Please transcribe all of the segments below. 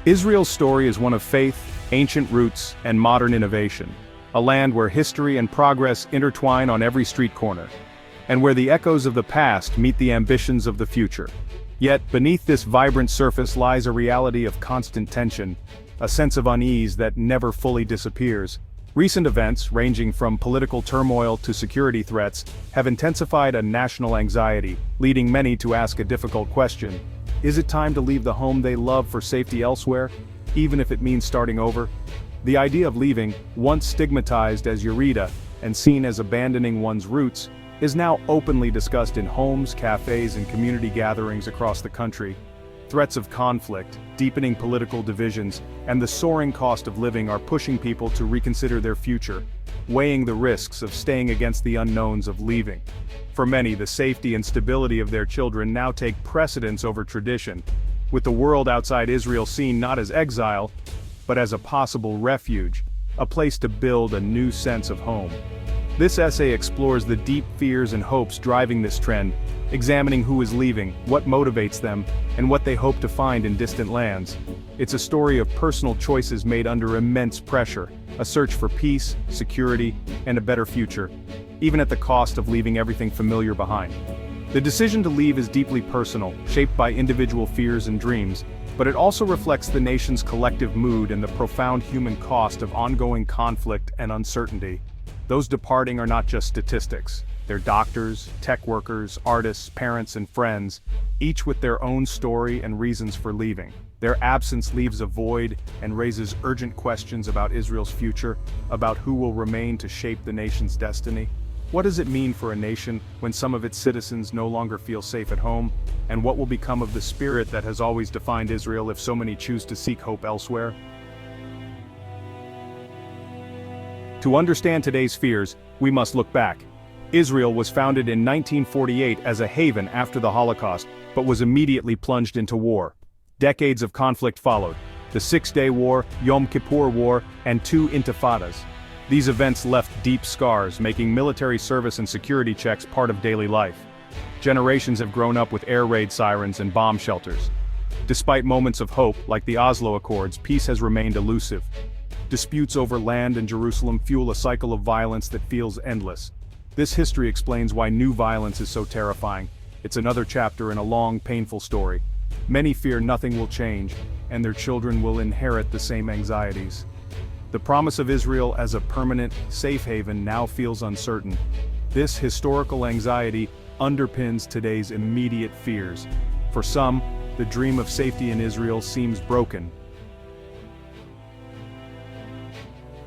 Israel's story is one of faith, ancient roots, and modern innovation. A land where history and progress intertwine on every street corner, and where the echoes of the past meet the ambitions of the future. Yet, beneath this vibrant surface lies a reality of constant tension, a sense of unease that never fully disappears. Recent events, ranging from political turmoil to security threats, have intensified a national anxiety, leading many to ask a difficult question. Is it time to leave the home they love for safety elsewhere, even if it means starting over? The idea of leaving, once stigmatized as Eureka and seen as abandoning one's roots, is now openly discussed in homes, cafes, and community gatherings across the country. Threats of conflict, deepening political divisions, and the soaring cost of living are pushing people to reconsider their future, weighing the risks of staying against the unknowns of leaving. For many, the safety and stability of their children now take precedence over tradition, with the world outside Israel seen not as exile, but as a possible refuge, a place to build a new sense of home. This essay explores the deep fears and hopes driving this trend, examining who is leaving, what motivates them, and what they hope to find in distant lands. It's a story of personal choices made under immense pressure, a search for peace, security, and a better future, even at the cost of leaving everything familiar behind. The decision to leave is deeply personal, shaped by individual fears and dreams, but it also reflects the nation's collective mood and the profound human cost of ongoing conflict and uncertainty. Those departing are not just statistics. They're doctors, tech workers, artists, parents, and friends, each with their own story and reasons for leaving. Their absence leaves a void and raises urgent questions about Israel's future, about who will remain to shape the nation's destiny. What does it mean for a nation when some of its citizens no longer feel safe at home? And what will become of the spirit that has always defined Israel if so many choose to seek hope elsewhere? To understand today's fears, we must look back. Israel was founded in 1948 as a haven after the Holocaust, but was immediately plunged into war. Decades of conflict followed: the Six-Day War, Yom Kippur War, and two intifadas. These events left deep scars, making military service and security checks part of daily life. Generations have grown up with air raid sirens and bomb shelters. Despite moments of hope, like the Oslo Accords, peace has remained elusive. Disputes over land in Jerusalem fuel a cycle of violence that feels endless. This history explains why new violence is so terrifying. It's another chapter in a long, painful story. Many fear nothing will change, and their children will inherit the same anxieties. The promise of Israel as a permanent, safe haven now feels uncertain. This historical anxiety underpins today's immediate fears. For some, the dream of safety in Israel seems broken.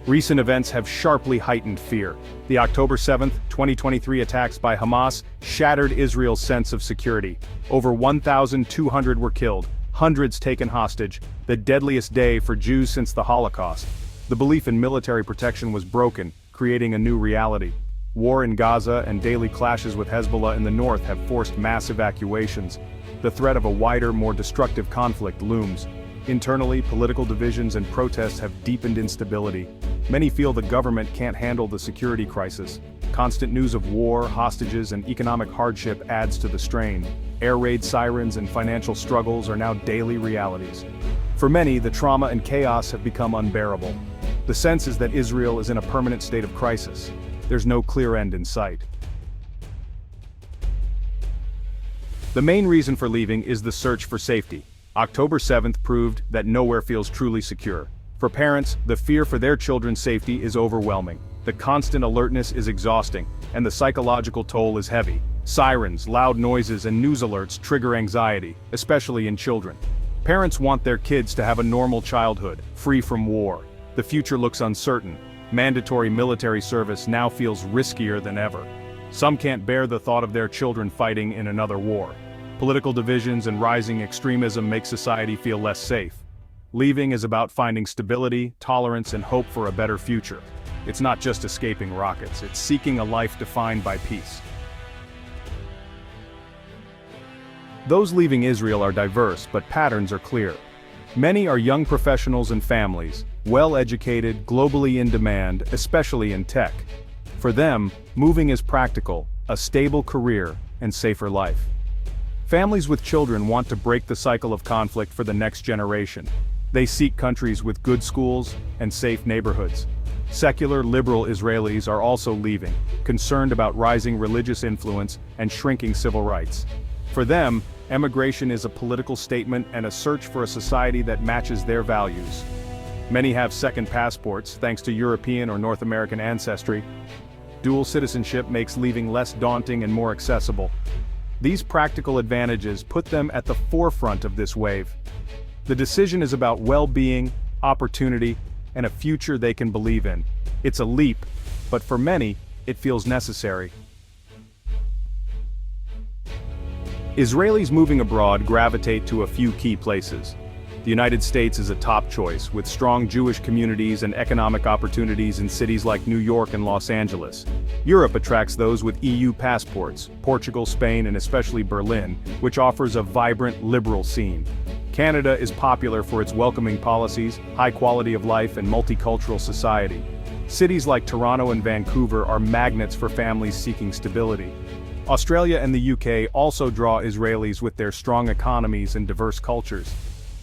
Recent events have sharply heightened fear. The October 7, 2023 attacks by Hamas shattered Israel's sense of security. Over 1,200 were killed, hundreds taken hostage, the deadliest day for Jews since the Holocaust. The belief in military protection was broken, creating a new reality. War in Gaza and daily clashes with Hezbollah in the north have forced mass evacuations. The threat of a wider, more destructive conflict looms. Internally, political divisions and protests have deepened instability. Many feel the government can't handle the security crisis. Constant news of war, hostages, and economic hardship adds to the strain. Air raid sirens and financial struggles are now daily realities. For many, the trauma and chaos have become unbearable. The sense is that Israel is in a permanent state of crisis. There's no clear end in sight. The main reason for leaving is the search for safety. October 7th proved that nowhere feels truly secure. For parents, the fear for their children's safety is overwhelming. The constant alertness is exhausting, and the psychological toll is heavy. Sirens, loud noises, and news alerts trigger anxiety, especially in children. Parents want their kids to have a normal childhood, free from war. The future looks uncertain. Mandatory military service now feels riskier than ever. Some can't bear the thought of their children fighting in another war. Political divisions and rising extremism make society feel less safe. Leaving is about finding stability, tolerance, and hope for a better future. It's not just escaping rockets, it's seeking a life defined by peace. Those leaving Israel are diverse, but patterns are clear. Many are young professionals and families, well-educated, globally in demand, especially in tech. For them, moving is practical, a stable career, and safer life. Families with children want to break the cycle of conflict for the next generation. They seek countries with good schools and safe neighborhoods. Secular, liberal Israelis are also leaving, concerned about rising religious influence and shrinking civil rights. For them, emigration is a political statement and a search for a society that matches their values. Many have second passports, thanks to European or North American ancestry. Dual citizenship makes leaving less daunting and more accessible. These practical advantages put them at the forefront of this wave. The decision is about well-being, opportunity, and a future they can believe in. It's a leap, but for many, it feels necessary. Israelis moving abroad gravitate to a few key places. The United States is a top choice, with strong Jewish communities and economic opportunities in cities like New York and Los Angeles. Europe attracts those with EU passports, Portugal, Spain, and especially Berlin, which offers a vibrant, liberal scene. Canada is popular for its welcoming policies, high quality of life, and multicultural society. Cities like Toronto and Vancouver are magnets for families seeking stability. Australia and the UK also draw Israelis with their strong economies and diverse cultures.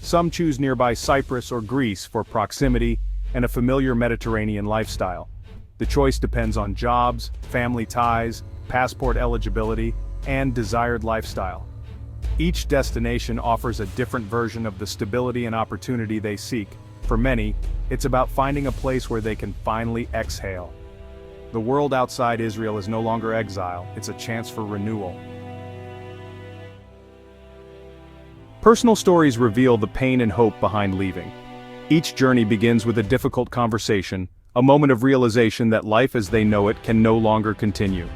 Some choose nearby Cyprus or Greece for proximity and a familiar Mediterranean lifestyle. The choice depends on jobs, family ties, passport eligibility, and desired lifestyle. Each destination offers a different version of the stability and opportunity they seek. For many, it's about finding a place where they can finally exhale. The world outside Israel is no longer exile, it's a chance for renewal. Personal stories reveal the pain and hope behind leaving. Each journey begins with a difficult conversation, a moment of realization that life as they know it can no longer continue.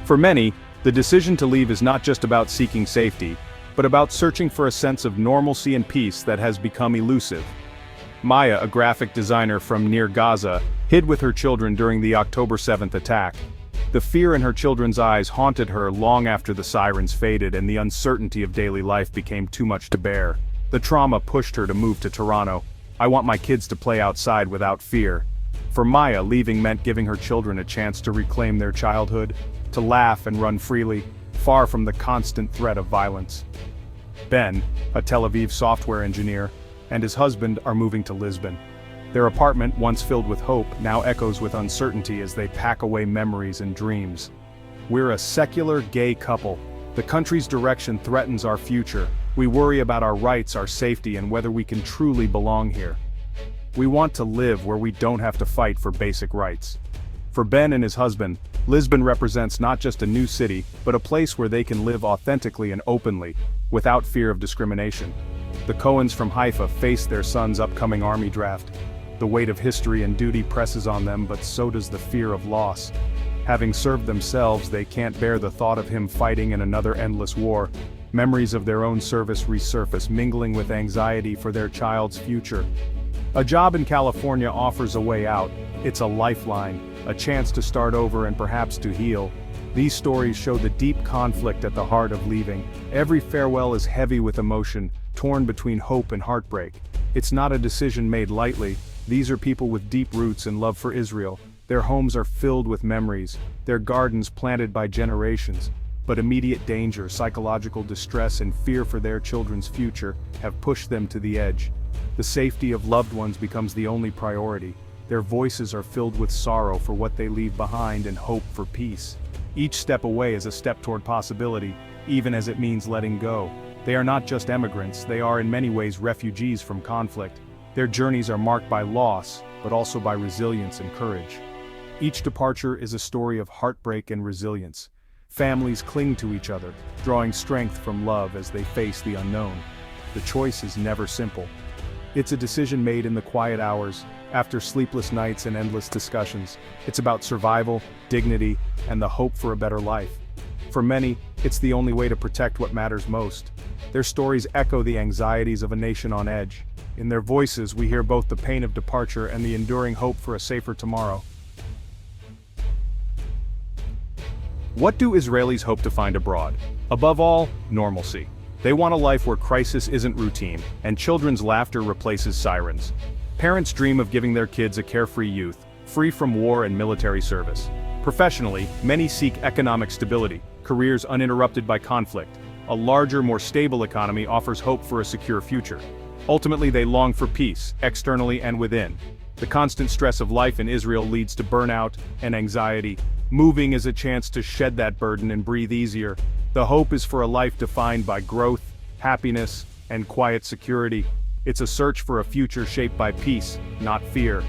For many, the decision to leave is not just about seeking safety, but about searching for a sense of normalcy and peace that has become elusive. Maya, a graphic designer from near Gaza, hid with her children during the October 7th attack. The fear in her children's eyes haunted her long after the sirens faded and the uncertainty of daily life became too much to bear. The trauma pushed her to move to Toronto. "I want my kids to play outside without fear." For Maya, leaving meant giving her children a chance to reclaim their childhood, to laugh and run freely, far from the constant threat of violence. Ben, a Tel Aviv software engineer, and his husband are moving to Lisbon. Their apartment, once filled with hope, now echoes with uncertainty as they pack away memories and dreams. "We're a secular, gay couple. The country's direction threatens our future. We worry about our rights, our safety, and whether we can truly belong here. We want to live where we don't have to fight for basic rights." For Ben and his husband, Lisbon represents not just a new city, but a place where they can live authentically and openly, without fear of discrimination. The Cohens from Haifa face their son's upcoming army draft. The weight of history and duty presses on them, but so does the fear of loss. Having served themselves, they can't bear the thought of him fighting in another endless war. Memories of their own service resurface, mingling with anxiety for their child's future. A job in California offers a way out. It's a lifeline, a chance to start over and perhaps to heal. These stories show the deep conflict at the heart of leaving. Every farewell is heavy with emotion, torn between hope and heartbreak. It's not a decision made lightly. These are people with deep roots and love for Israel. Their homes are filled with memories, their gardens planted by generations. But immediate danger, psychological distress, and fear for their children's future have pushed them to the edge. The safety of loved ones becomes the only priority. Their voices are filled with sorrow for what they leave behind and hope for peace. Each step away is a step toward possibility, even as it means letting go. They are not just emigrants, they are in many ways refugees from conflict. Their journeys are marked by loss, but also by resilience and courage. Each departure is a story of heartbreak and resilience. Families cling to each other, drawing strength from love as they face the unknown. The choice is never simple. It's a decision made in the quiet hours, after sleepless nights and endless discussions. It's about survival, dignity, and the hope for a better life. For many, it's the only way to protect what matters most. Their stories echo the anxieties of a nation on edge. In their voices, we hear both the pain of departure and the enduring hope for a safer tomorrow. What do Israelis hope to find abroad? Above all, normalcy. They want a life where crisis isn't routine, and children's laughter replaces sirens. Parents dream of giving their kids a carefree youth, free from war and military service. Professionally, many seek economic stability, careers uninterrupted by conflict. A larger, more stable economy offers hope for a secure future. Ultimately, they long for peace, externally and within. The constant stress of life in Israel leads to burnout and anxiety. Moving is a chance to shed that burden and breathe easier. The hope is for a life defined by growth, happiness, and quiet security. It's a search for a future shaped by peace, not fear.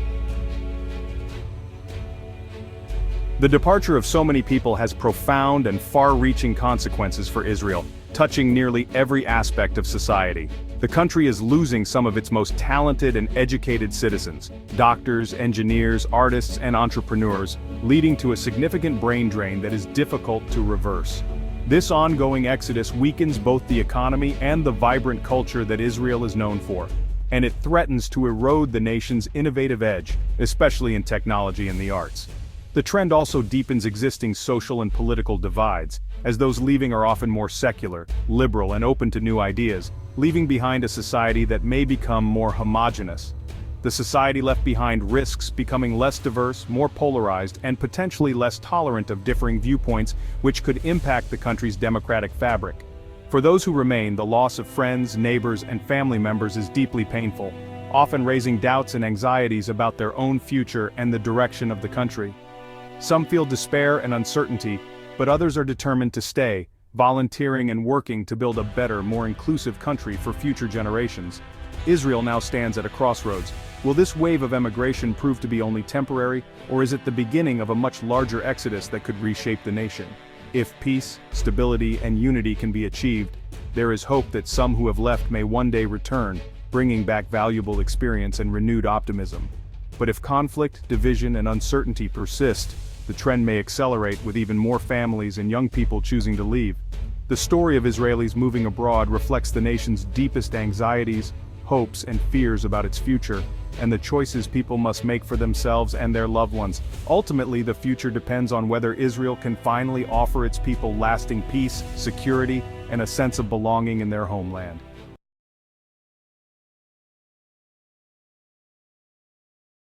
The departure of so many people has profound and far-reaching consequences for Israel, touching nearly every aspect of society. The country is losing some of its most talented and educated citizens, doctors, engineers, artists, and entrepreneurs, leading to a significant brain drain that is difficult to reverse. This ongoing exodus weakens both the economy and the vibrant culture that Israel is known for, and it threatens to erode the nation's innovative edge, especially in technology and the arts. The trend also deepens existing social and political divides, as those leaving are often more secular, liberal, and open to new ideas, leaving behind a society that may become more homogeneous. The society left behind risks becoming less diverse, more polarized, and potentially less tolerant of differing viewpoints, which could impact the country's democratic fabric. For those who remain, the loss of friends, neighbors, and family members is deeply painful, often raising doubts and anxieties about their own future and the direction of the country. Some feel despair and uncertainty, but others are determined to stay, volunteering and working to build a better, more inclusive country for future generations. Israel now stands at a crossroads. Will this wave of emigration prove to be only temporary, or is it the beginning of a much larger exodus that could reshape the nation? If peace, stability, and unity can be achieved, there is hope that some who have left may one day return, bringing back valuable experience and renewed optimism. But if conflict, division, and uncertainty persist, the trend may accelerate, with even more families and young people choosing to leave. The story of Israelis moving abroad reflects the nation's deepest anxieties, hopes, and fears about its future, and the choices people must make for themselves and their loved ones. Ultimately, the future depends on whether Israel can finally offer its people lasting peace, security, and a sense of belonging in their homeland.